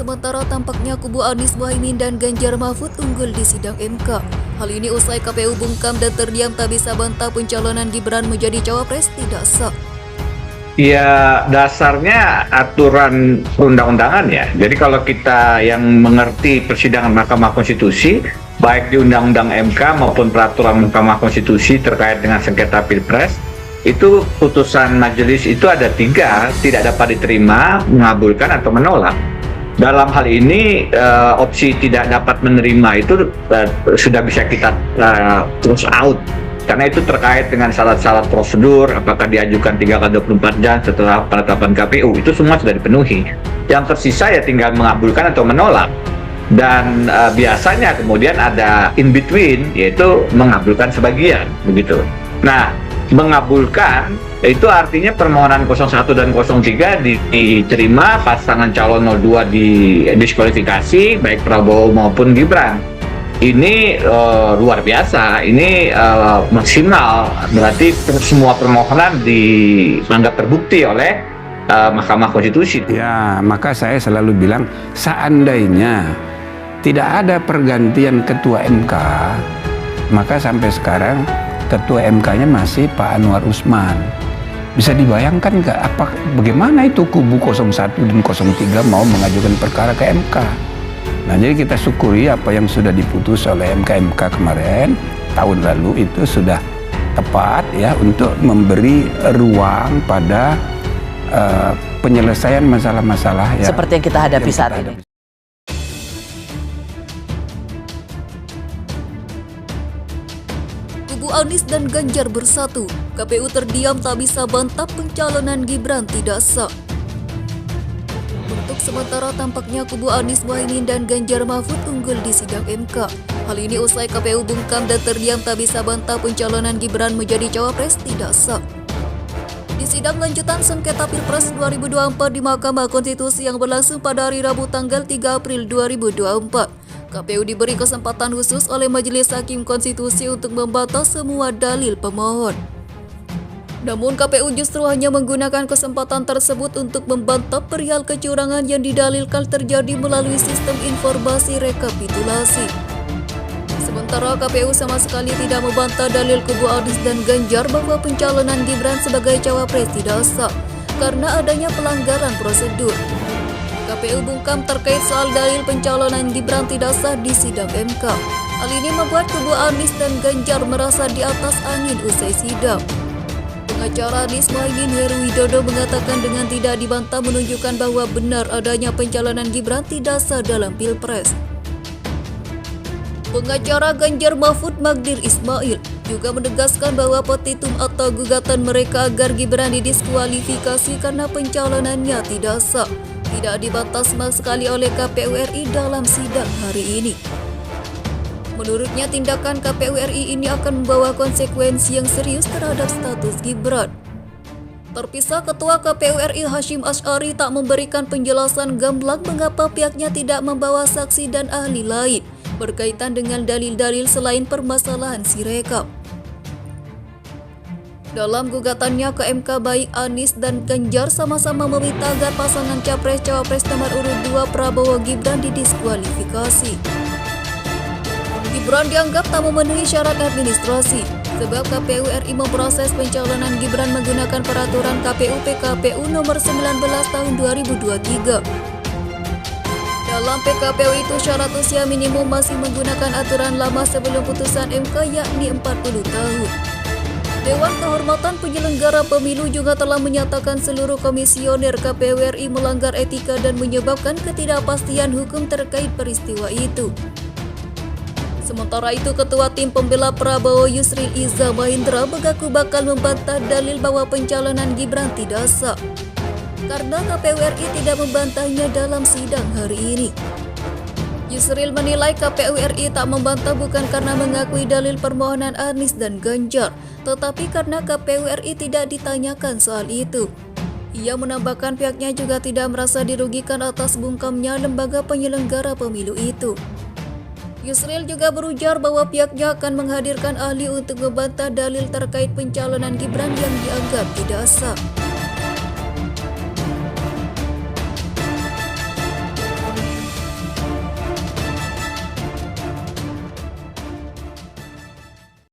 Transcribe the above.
sementara tampaknya kubu Anies Mohaimin dan Ganjar Mahfud unggul di sidang MK. Hal ini usai KPU bungkam dan terdiam tak bisa bantah pencalonan Gibran menjadi cawapres tidak sah. Ya, dasarnya aturan perundang-undangan ya. Jadi kalau kita yang mengerti persidangan Mahkamah Konstitusi, baik di Undang-Undang MK maupun peraturan Mahkamah Konstitusi terkait dengan sengketa Pilpres, itu putusan majelis itu ada 3, tidak dapat diterima, mengabulkan atau menolak. Dalam hal ini opsi tidak dapat menerima itu sudah bisa kita terus out, karena itu terkait dengan syarat-syarat prosedur, apakah diajukan 3x24 jam setelah penetapan KPU, itu semua sudah dipenuhi. Yang tersisa ya tinggal mengabulkan atau menolak. Dan biasanya kemudian ada in between, yaitu mengabulkan sebagian, begitu. Nah, mengabulkan itu artinya permohonan 01 dan 03 diterima, pasangan calon 02 didiskualifikasi, baik Prabowo maupun Gibran. Ini luar biasa, ini maksimal, berarti semua permohonan dianggap terbukti oleh Mahkamah Konstitusi. Ya, maka saya selalu bilang, seandainya tidak ada pergantian ketua MK, maka sampai sekarang ketua MK-nya masih Pak Anwar Usman. Bisa dibayangkan nggak bagaimana itu kubu 01 dan 03 mau mengajukan perkara ke MK? Nah, jadi kita syukuri apa yang sudah diputus oleh MK kemarin tahun lalu itu sudah tepat ya untuk memberi ruang pada penyelesaian masalah-masalah ya, seperti yang kita hadapi saat ini. Kubu Anies dan Ganjar bersatu, KPU terdiam tak bisa bantah pencalonan Gibran tidak sah. Untuk sementara tampaknya kubu Anies Mohaimin dan Ganjar Mahfud unggul di sidang MK. Hal ini usai KPU bungkam dan terdiam tak bisa bantah pencalonan Gibran menjadi cawapres tidak sah. Di sidang lanjutan sengketa Pilpres 2024 di Mahkamah Konstitusi yang berlangsung pada hari Rabu tanggal 3 April 2024, KPU diberi kesempatan khusus oleh Majelis Hakim Konstitusi untuk membantah semua dalil pemohon. Namun KPU justru hanya menggunakan kesempatan tersebut untuk membantah perihal kecurangan yang didalilkan terjadi melalui sistem informasi rekapitulasi. Sementara KPU sama sekali tidak membantah dalil kubu Anies dan Ganjar bahwa pencalonan Gibran sebagai cawapres tidak sah karena adanya pelanggaran prosedur. KPU bungkam terkait soal dalil pencalonan Gibran tidak sah di sidang MK. Hal ini membuat kubu Anies dan Ganjar merasa di atas angin usai sidang. Pengacara Anies Mohaimin Heru Widodo mengatakan dengan tidak dibantah menunjukkan bahwa benar adanya pencalonan Gibran tidak sah dalam Pilpres. Pengacara Ganjar Mahfud Magdir Ismail juga menegaskan bahwa petitum atau gugatan mereka agar Gibran didiskualifikasi karena pencalonannya tidak sah tidak dibantah sama sekali oleh KPU RI dalam sidang hari ini. Menurutnya tindakan KPU RI ini akan membawa konsekuensi yang serius terhadap status Gibran. Terpisah, Ketua KPU RI Hashim Asy'ari tak memberikan penjelasan gamblang mengapa pihaknya tidak membawa saksi dan ahli lain berkaitan dengan dalil-dalil selain permasalahan Sirekap. Dalam gugatannya ke MK, baik Anies dan Ganjar sama-sama meminta agar pasangan Capres-Cawapres nomor urut 2 Prabowo Gibran didiskualifikasi. Gibran dianggap tak memenuhi syarat administrasi, sebab KPU RI memproses pencalonan Gibran menggunakan peraturan KPU PKPU nomor 19 tahun 2023. Dalam PKPU itu syarat usia minimum masih menggunakan aturan lama sebelum putusan MK yakni 40 tahun. Dewan Kehormatan Penyelenggara Pemilu juga telah menyatakan seluruh komisioner KPU RI melanggar etika dan menyebabkan ketidakpastian hukum terkait peristiwa itu. Sementara itu, Ketua Tim Pembela Prabowo Yusril Iza Mahendra mengaku bakal membantah dalil bahwa pencalonan Gibran tidak sah karena KPU RI tidak membantahnya dalam sidang hari ini. Yusril menilai KPU RI tak membantah bukan karena mengakui dalil permohonan Anies dan Ganjar, tetapi karena KPU RI tidak ditanyakan soal itu. Ia menambahkan pihaknya juga tidak merasa dirugikan atas bungkamnya lembaga penyelenggara pemilu itu. Yusril juga berujar bahwa pihaknya akan menghadirkan ahli untuk membantah dalil terkait pencalonan Gibran yang dianggap tidak sah.